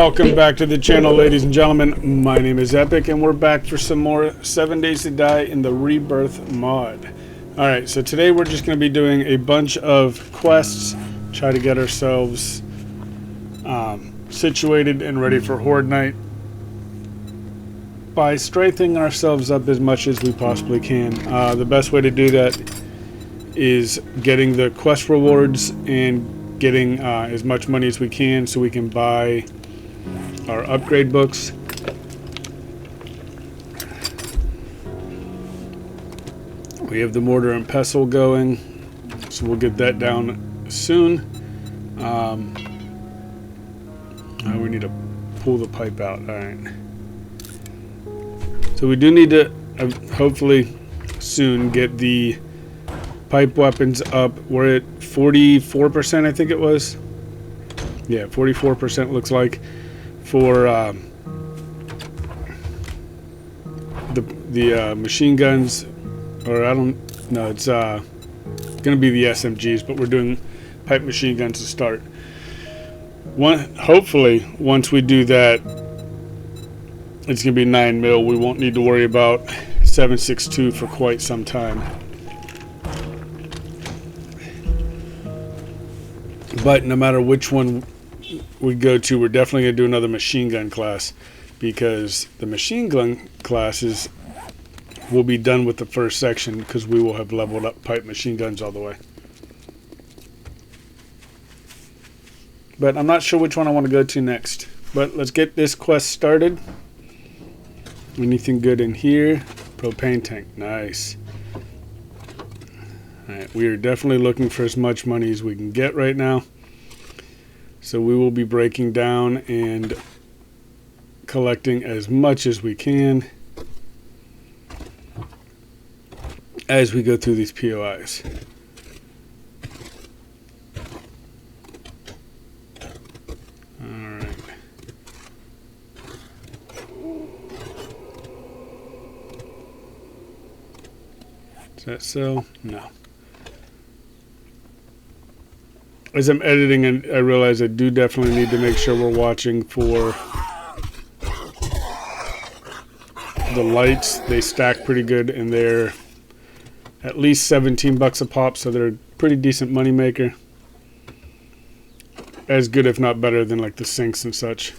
Welcome back to the channel, ladies and gentlemen. My name is Epic, and we're back for some more 7 Days to Die in the Rebirth mod. Alright, so today we're just going to be doing a bunch of quests, try to get ourselves situated and ready for Horde Night by strengthening ourselves up as much as we possibly can. The best way to do that is getting the quest rewards and getting as much money as we can so we can buy our upgrade books. We have the mortar and pestle going, so we'll get that down soon. We need to pull the pipe out. Alright. So we do need to hopefully soon get the pipe weapons up. We're at 44%, I think it was. Yeah, 44% looks like for the machine guns, or I don't know, it's gonna be the SMGs, but we're doing pipe machine guns to start. Hopefully once we do that, it's gonna be 9mm. We won't need to worry about 7.62 for quite some time. But no matter which one we go to, we're definitely going to do another machine gun class, because the machine gun classes will be done with the first section, because we will have leveled up pipe machine guns all the way. But I'm not sure which one I want to go to next. But let's get this quest started. Anything good in here? Propane tank. Nice. Alright, we are definitely looking for as much money as we can get right now. So we will be breaking down and collecting as much as we can as we go through these POIs. Alright. Is that so? No. As I'm editing, and I realize I do definitely need to make sure we're watching for the lights. They stack pretty good, and they're at least 17 bucks a pop, so they're a pretty decent money maker. As good, if not better, than like the sinks and such.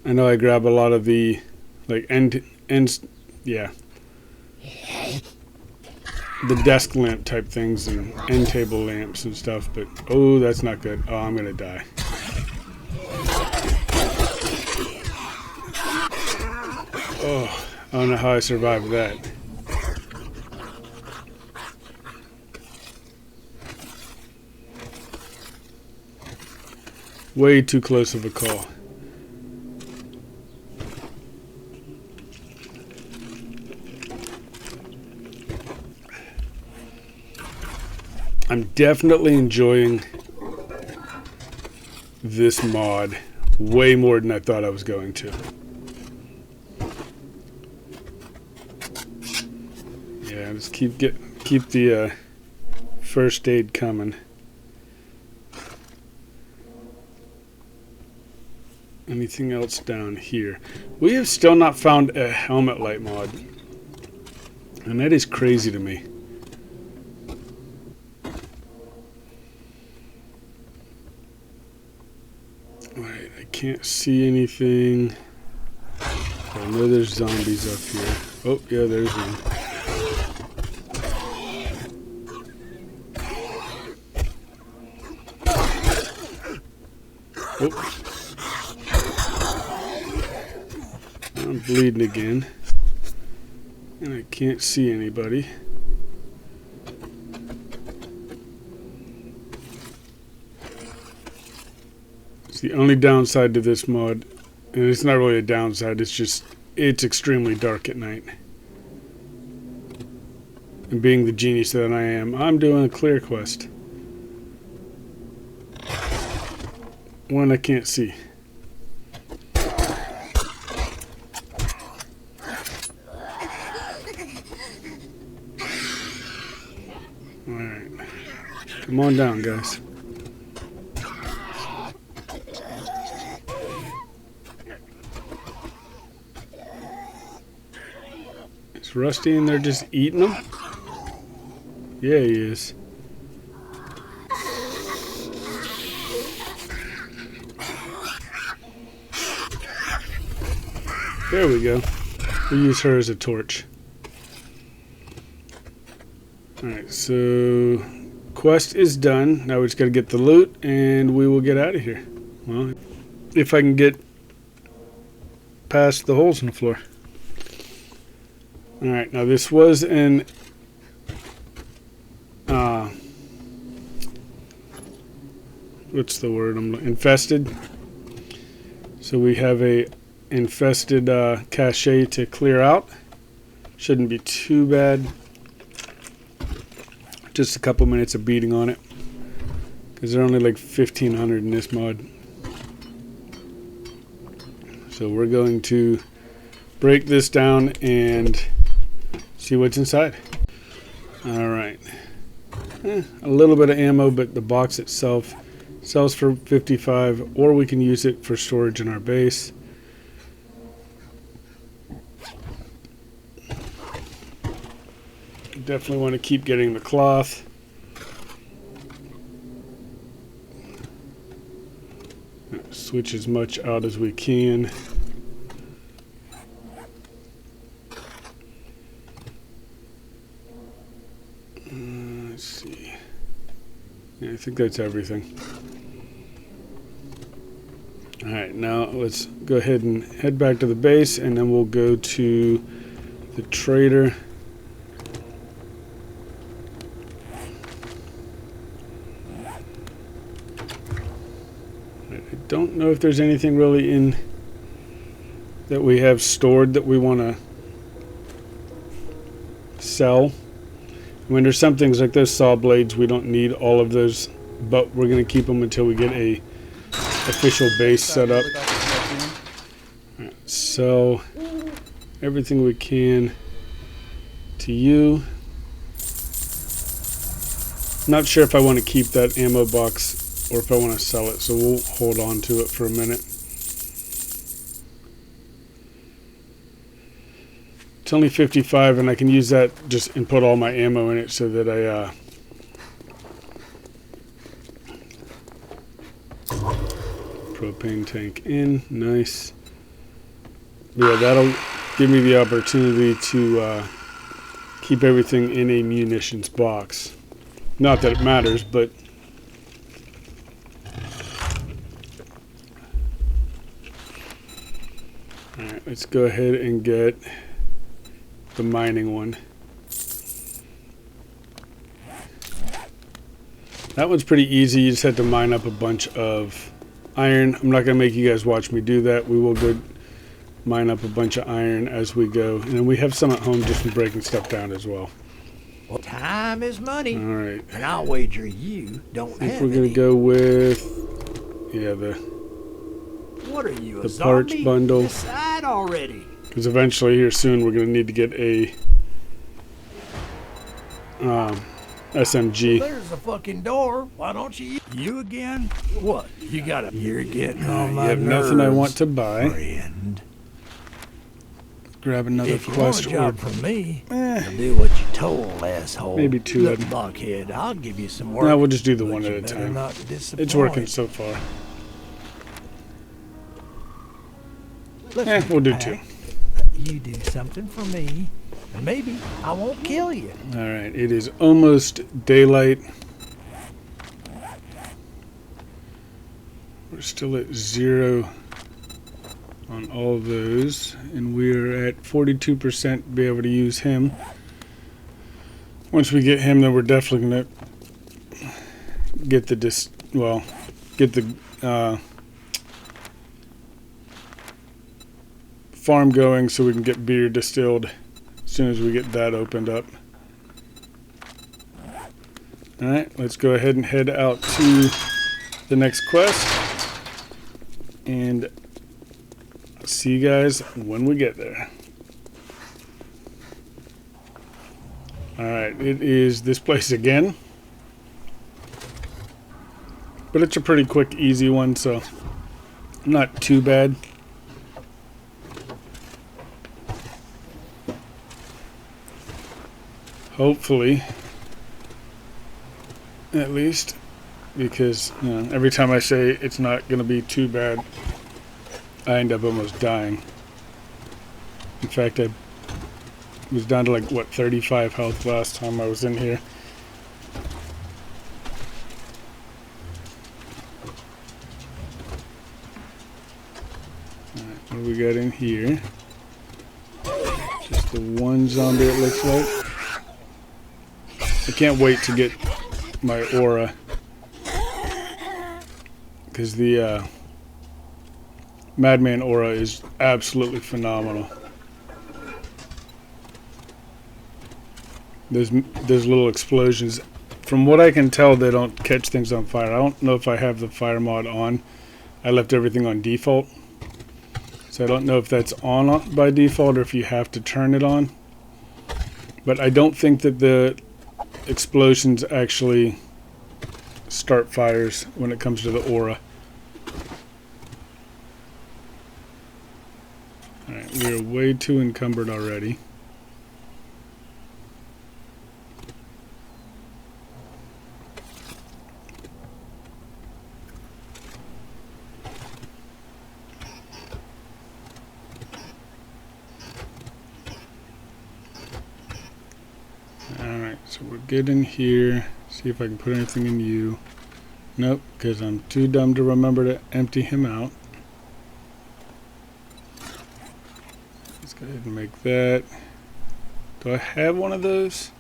I know I grab a lot of the like yeah, the desk lamp type things and end table lamps and stuff, but oh, that's not good. Oh, I'm gonna die. Oh, I don't know how I survived that. Way too close of a call. I'm definitely enjoying this mod way more than I thought I was going to. Yeah, just keep the first aid coming. Anything else down here? We have still not found a helmet light mod, and that is crazy to me. Alright, I can't see anything. I know there's zombies up here. Oh, yeah, there's one. Oh. I'm bleeding again. And I can't see anybody. It's the only downside to this mod, and it's not really a downside, it's extremely dark at night. And being the genius that I am, I'm doing a clear quest. One I can't see. Alright. Come Come on down, guys. Is Rusty in there just eating them? Yeah, he is. There we go. We'll use her as a torch. Alright, so quest is done. Now we just gotta get the loot and we will get out of here. Well, if I can get past the holes in the floor. Alright, now this was an what's the word? Infested. So we have a infested cache to clear out. Shouldn't be too bad. Just a couple minutes of beating on it, because they're only like 1,500 in this mod. So we're going to break this down and see what's inside. Alright. A little bit of ammo, but the box itself sells for 55, or we can use it for storage in our base. Definitely want to keep getting the cloth. Switch as much out as we can. Let's see. Yeah, I think that's everything. Alright, now let's go ahead and head back to the base, and then we'll go to the trader. I don't know if there's anything really in that we have stored that we want to sell. I mean, there's some things like those saw blades, we don't need all of those, but we're going to keep them until we get a official base set up. Right, sell everything we can to you. Not sure if I want to keep that ammo box or if I want to sell it, so we'll hold on to it for a minute. It's only 55, and I can use that just and put all my ammo in it so that I propane tank in. Nice. Yeah, that'll give me the opportunity to keep everything in a munitions box. Not that it matters, but alright, let's go ahead and get the mining one. That one's pretty easy. You just have to mine up a bunch of iron. I'm not going to make you guys watch me do that. We will go mine up a bunch of iron as we go. And then we have some at home just from breaking stuff down as well. Well, time is money. All right. And I'll wager you don't have I think we're going to go with, yeah, what are you, the parts bundle. Decide already. Because eventually here soon we're going to need to get a SMG. Well, there's the fucking door. Why don't you? You again? What? You got a... You're getting on my You have nerves, nothing I want to buy. friend. Grab another If you want quest a job or from me, you'll do what you told, asshole. maybe two Look, of them. Buckhead, I'll give you some work. No, we'll just do the but one you at a better time. not It's disappoint. working so far. Listen, We'll do Pack, two. You do something for me, and maybe I won't kill you. Alright, it is almost daylight. We're still at 0 on all those, and we're at 42% to be able to use him. Once we get him, then we're definitely going to get the farm going so we can get beer distilled as soon as we get that opened up. Alright, let's go ahead and head out to the next quest, and I'll see you guys when we get there. Alright, it is this place again. But it's a pretty quick, easy one, so not too bad. Hopefully, at least, because every time I say it's not going to be too bad, I end up almost dying. In fact, I was down to like, what, 35 health last time I was in here. Alright, what do we got in here? Just the one zombie, it looks like. I can't wait to get my aura, because the Madman aura is absolutely phenomenal. Those little explosions, from what I can tell, they don't catch things on fire. I don't know if I have the fire mod on. I left everything on default, so I don't know if that's on by default or if you have to turn it on. But I don't think that the explosions actually start fires when it comes to the aura. Alright, we're way too encumbered already. Alright, so we're good in here. See if I can put anything in you. Nope, because I'm too dumb to remember to empty him out. Let's go ahead and make that. Do I have one of those?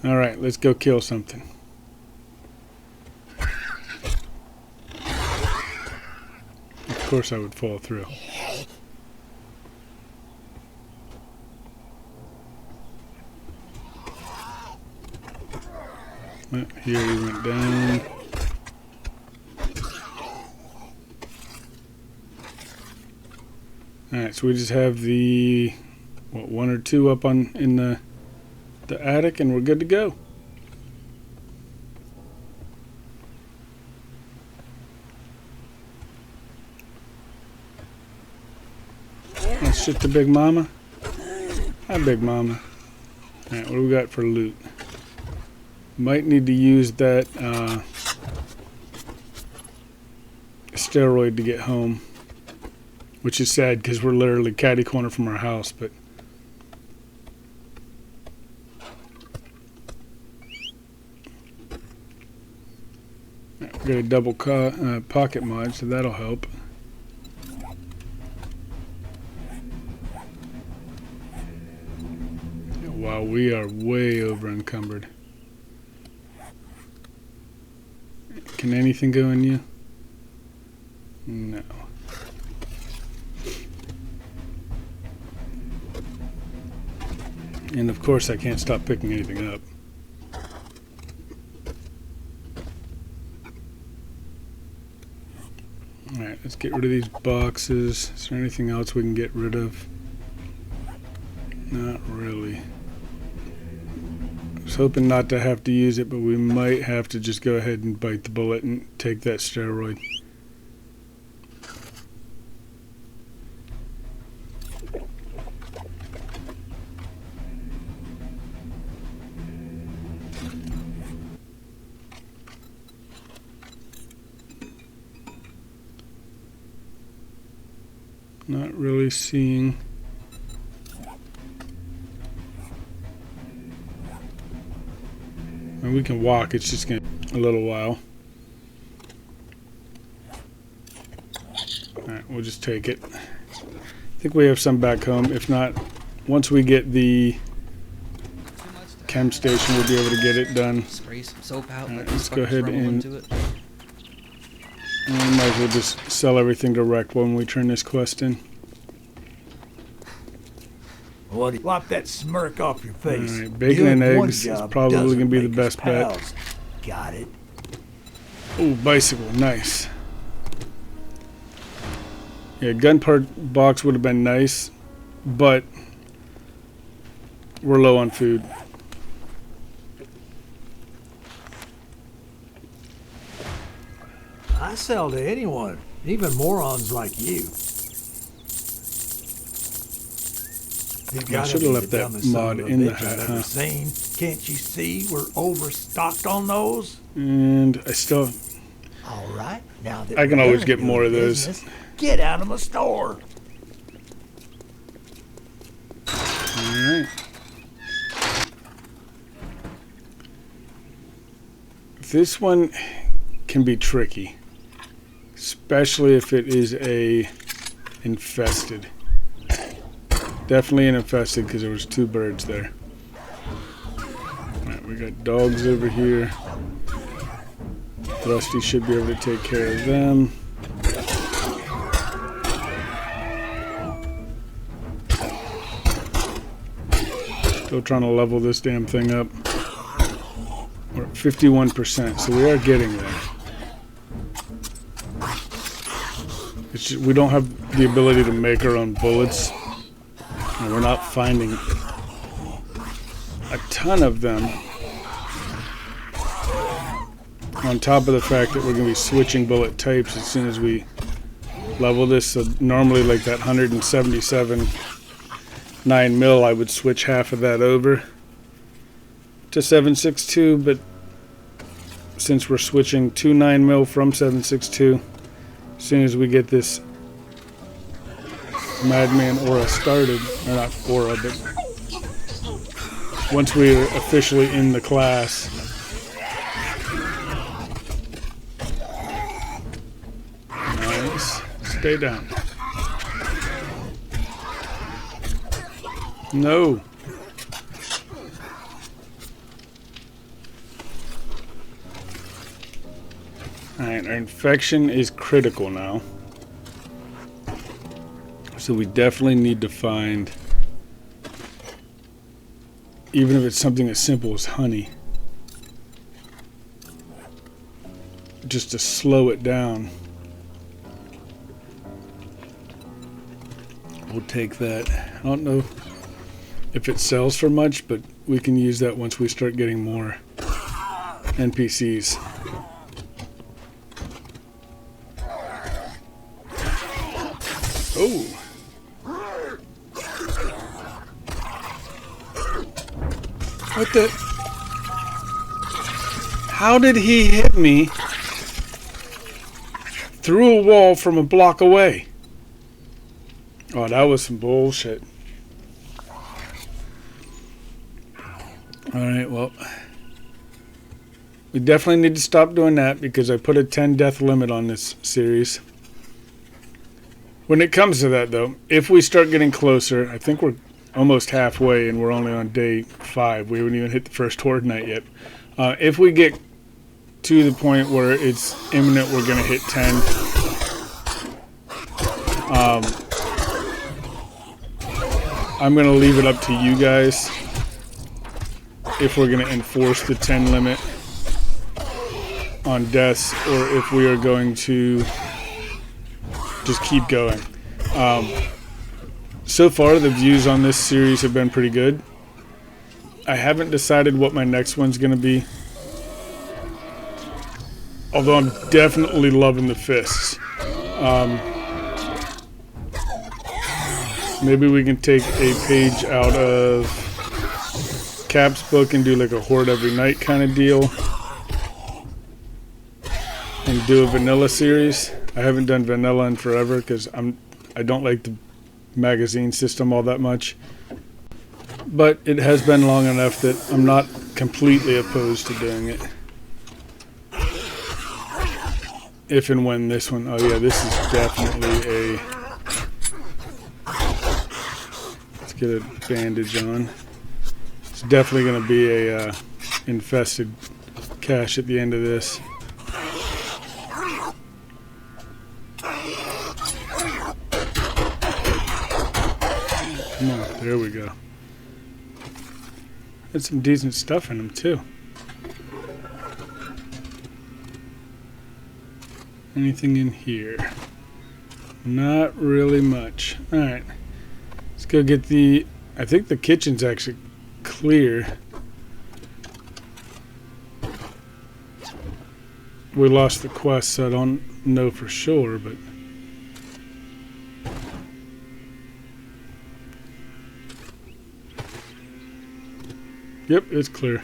Alright, let's go kill something. Of course I would fall through. Oh, here he went down. Alright, so we just have the one or two up in the attic, and we're good to go. Let's shit to Big Mama. Hi, Big Mama. Alright, what do we got for loot? Might need to use that steroid to get home, which is sad because we're literally catty corner from our house, but we got a double pocket mod, so that'll help. Wow, we are way over encumbered. Can anything go in you? No. And of course I can't stop picking anything up. Alright, let's get rid of these boxes. Is there anything else we can get rid of? Not really. I was hoping not to have to use it, but we might have to just go ahead and bite the bullet and take that steroid. Not really seeing. And we can walk, it's just gonna take a little while. Alright, we'll just take it. I think we have some back home. If not, once we get the chem station, we'll be able to get it done. Spray some soap out. Alright, let's go ahead and might as well just sell everything direct when we turn this quest in. What? Wipe that smirk off your face. Alright, bacon and eggs is probably going to be the best bet. Got it. Oh, bicycle, nice. Yeah, gun part box would have been nice, but we're low on food. I sell to anyone, even morons like you. I should have left that mod in the hat, huh? Seen. Can't you see we're overstocked on those? And I still... All right, now that I can we're always done get doing more of those. business, get out of my store. Alright. This one can be tricky. Especially if it is a infested. Definitely an infested because there was 2 birds there. Alright, we got dogs over here. Rusty should be able to take care of them. Still trying to level this damn thing up. We're at 51%, so we are getting there. It's just, we don't have the ability to make our own bullets, and we're not finding a ton of them. On top of the fact that we're going to be switching bullet types as soon as we level this. So normally like that 177 9mm, I would switch half of that over to 7.62, but since we're switching to 9mm from 7.62, as soon as we get this Madman aura started, or not aura, but once we're officially in the class, nice, stay down. No. Alright, our infection is critical now. So we definitely need to find, even if it's something as simple as honey, just to slow it down. We'll take that. I don't know if it sells for much, but we can use that once we start getting more NPCs. Oh. What the? How did he hit me through a wall from a block away? Oh, that was some bullshit. Alright, well, we definitely need to stop doing that because I put a 10 death limit on this series. When it comes to that, though, if we start getting closer, I think we're almost halfway and we're only on day 5. We haven't even hit the first horde night yet. If we get to the point where it's imminent, we're going to hit 10. I'm going to leave it up to you guys if we're going to enforce the 10 limit on deaths or if we are going to just keep going. So far, the views on this series have been pretty good. I haven't decided what my next one's going to be. Although I'm definitely loving the fists. Maybe we can take a page out of Cap's book and do like a horde every night kind of deal. And do a vanilla series. I haven't done vanilla in forever because I don't like the magazine system all that much. But it has been long enough that I'm not completely opposed to doing it. If and when this one, oh yeah, this is definitely a, let's get a bandage on. It's definitely going to be a infested cache at the end of this. Come on, there we go. Had some decent stuff in them too. Anything in here? Not really much. Alright. Let's go get the... I think the kitchen's actually clear. We lost the quest, so I don't know for sure, but yep, it's clear.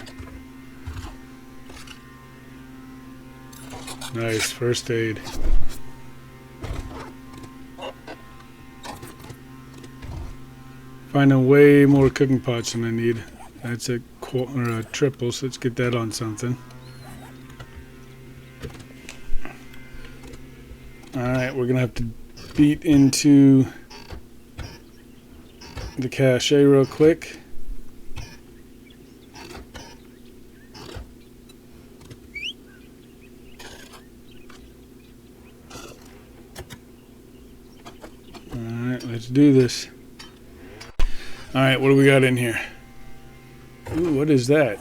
Nice, first aid. Finding way more cooking pots than I need. That's a triple, so let's get that on something. Alright, we're gonna have to beat into the cache real quick. Alright, let's do this. Alright, what do we got in here? Ooh, what is that?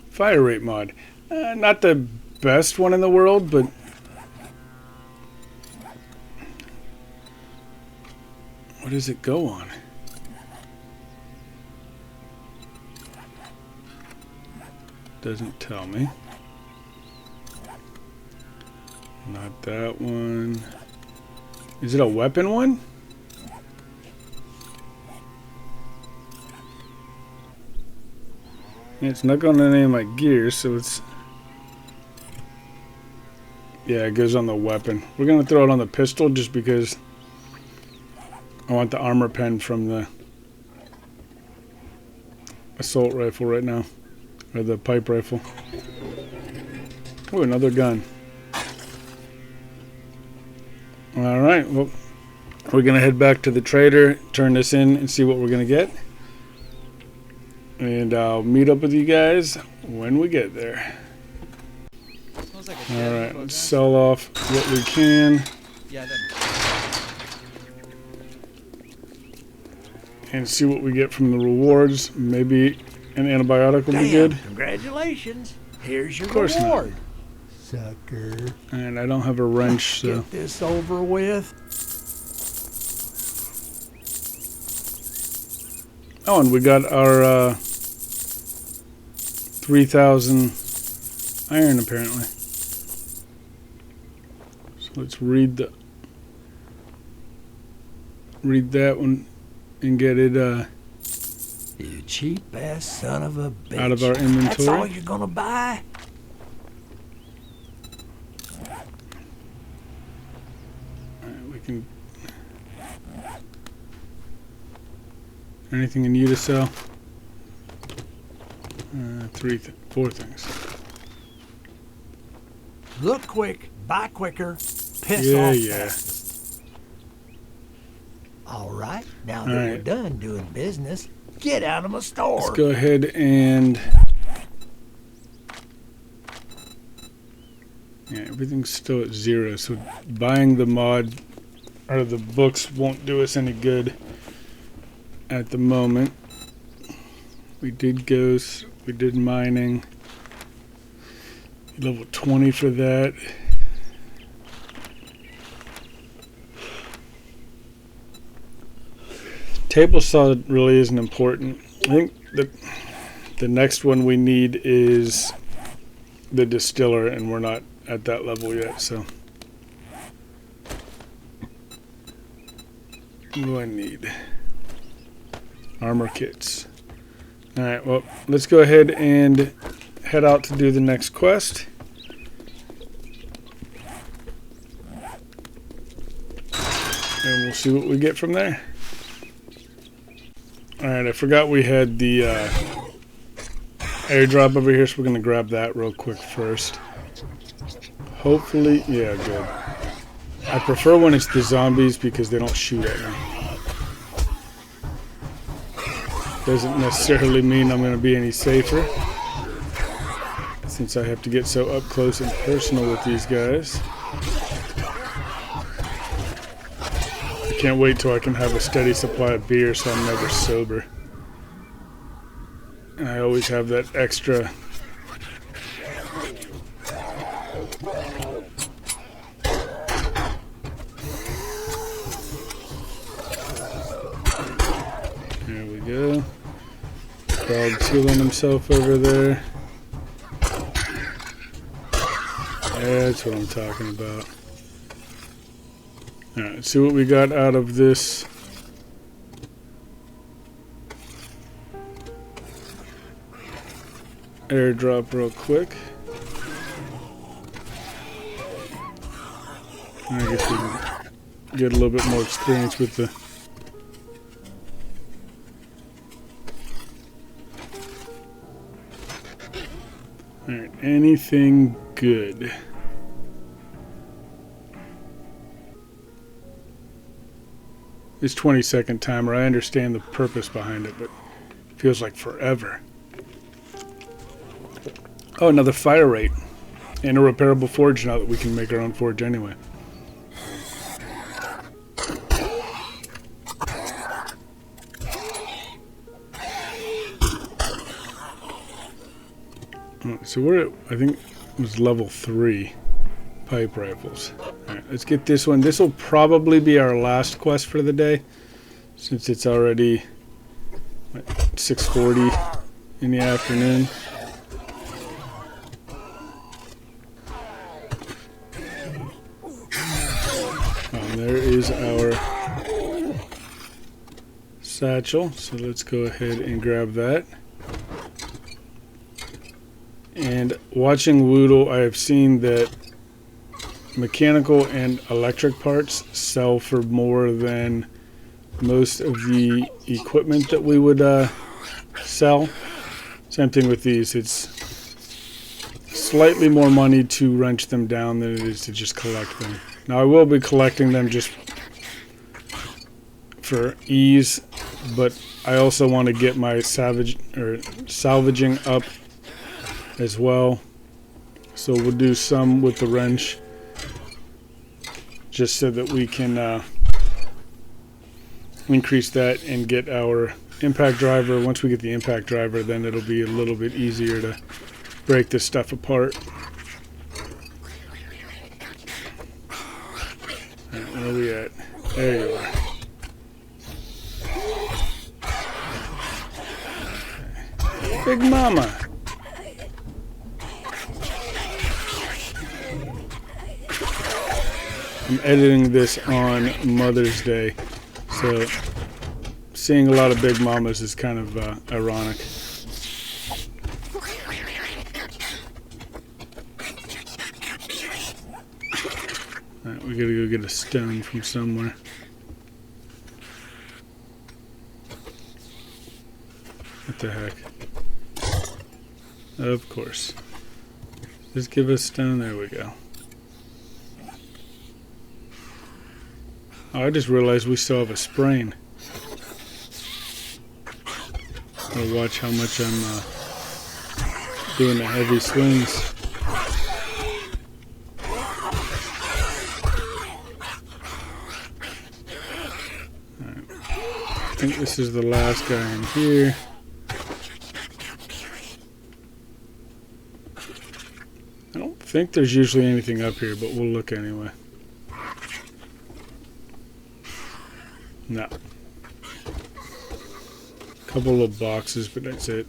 Fire rate mod. Not the best one in the world, but what does it go on? Doesn't tell me. Not that one. Is it a weapon one? It's not on any of my gear, so it's... Yeah, it goes on the weapon. We're going to throw it on the pistol just because I want the armor pen from the assault rifle right now. Or the pipe rifle. Ooh, another gun. Alright, well, we're going to head back to the trader, turn this in, and see what we're going to get. And I'll meet up with you guys when we get there. Alright, let's sell off what we can. And see what we get from the rewards. Maybe an antibiotic will be good. Congratulations. Here's your Of course reward. not. Sucker. And I don't have a wrench, so... Get this over with. Oh, and we got our 3,000 iron, apparently. So let's read that one and get it You cheap ass son of a bitch. out of our inventory. That's all you're gonna buy? We can... Anything in you to sell? 4 things. Look quick, buy quicker, piss Yeah, off yeah. fast. All right, now that All we're right. done doing business, get out of my store. Let's go ahead and... Yeah, everything's still at 0, so buying the mod or the books won't do us any good at the moment. We did ghosts, we did mining. Level 20 for that. Table saw really isn't important. I think the next one we need is the distiller, and we're not at that level yet, so. What do I need? Armor kits. Alright, well, let's go ahead and head out to do the next quest. And we'll see what we get from there. Alright, I forgot we had the airdrop over here, so we're going to grab that real quick first. Hopefully, yeah, good. I prefer when it's the zombies because they don't shoot at me. Doesn't necessarily mean I'm going to be any safer, since I have to get so up close and personal with these guys. I can't wait till I can have a steady supply of beer so I'm never sober. And I always have that extra. There we go. Dog's healing himself over there. That's what I'm talking about. Alright, let's see what we got out of this. Airdrop real quick. I guess we can get a little bit more experience with the... Alright, anything good? This 20-second timer, I understand the purpose behind it, but it feels like forever. Oh, another fire rate. And a repairable forge now that we can make our own forge anyway. So we're at, I think it was level 3 pipe rifles. Alright, let's get this one. This will probably be our last quest for the day, since it's already 6:40 in the afternoon. There is our satchel, so let's go ahead and grab that. And watching Woodle, I have seen that mechanical and electric parts sell for more than most of the equipment that we would sell. Same thing with these. It's slightly more money to wrench them down than it is to just collect them. Now I will be collecting them just for ease, but I also want to get my salvaging up as well. So we'll do some with the wrench, just so that we can increase that and get our impact driver. Once we get the impact driver, then it'll be a little bit easier to break this stuff apart. Alright, where are we at? There you are. Okay. Big Mama. I'm editing this on Mother's Day, so seeing a lot of Big Mamas is kind of ironic. Alright, we gotta go get a stone from somewhere. What the heck? Of course. Just give us stone. There we go. Oh, I just realized we still have a sprain. I'll watch how much I'm doing the heavy swings. Right. I think this is the last guy in here. I don't think there's usually anything up here, but we'll look anyway. No. Couple of boxes, but that's it.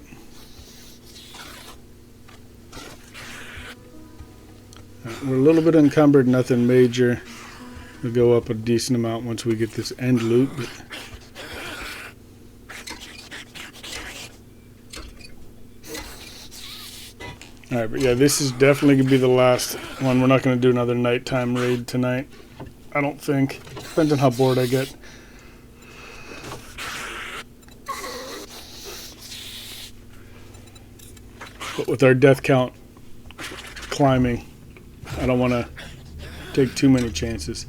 We're a little bit encumbered, nothing major. We'll go up a decent amount once we get this end loot. But alright, but yeah, this is definitely going to be the last one. We're not going to do another nighttime raid tonight, I don't think. Depends on how bored I get. But with our death count climbing, I don't want to take too many chances.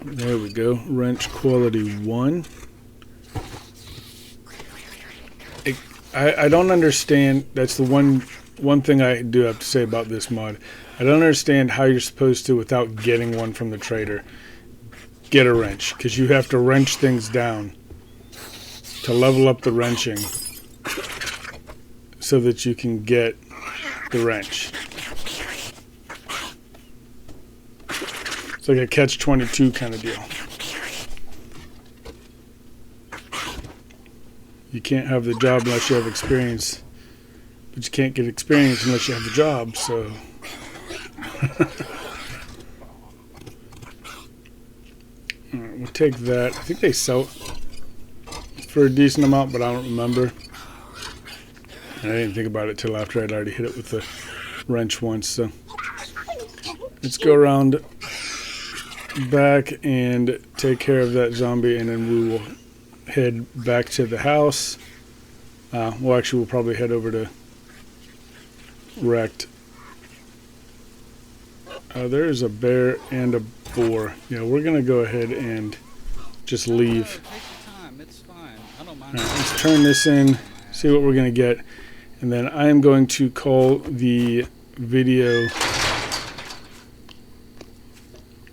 There we go. Wrench quality 1. I don't understand. That's the one thing I do have to say about this mod. I don't understand how you're supposed to, without getting one from the trader, get a wrench, because you have to wrench things down to level up the wrenching so that you can get the wrench. It's like a catch-22 kind of deal. You can't have the job unless you have experience, but you can't get experience unless you have the job, so... Alright, we'll take that. I think they sell for a decent amount, but I don't remember. And I didn't think about it till after I'd already hit it with the wrench once, so... Let's go around back and take care of that zombie, and then we will head back to the house. Well, actually, we'll probably head over to Wrecked. There is a bear and a boar. Yeah, we're going to go ahead and just leave. Alright, let's turn this in, see what we're going to get, and then I am going to call the video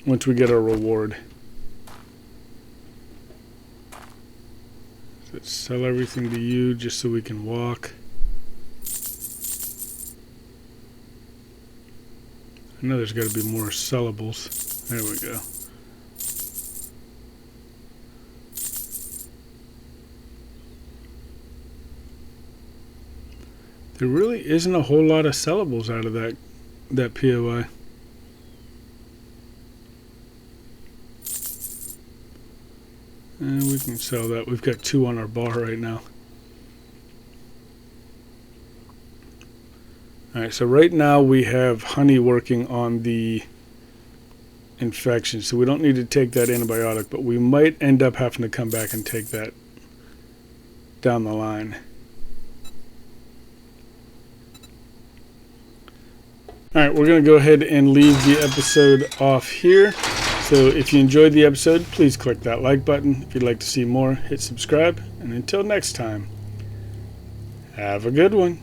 once we get our reward. Let's sell everything to you just so we can walk. I know there's got to be more sellables. There we go. There really isn't a whole lot of sellables out of that POI. And we can sell that. We've got 2 on our bar right now. Alright, so right now we have honey working on the infection, so we don't need to take that antibiotic, but we might end up having to come back and take that down the line. Alright, we're going to go ahead and leave the episode off here. So if you enjoyed the episode, please click that like button. If you'd like to see more, hit subscribe. And until next time, have a good one.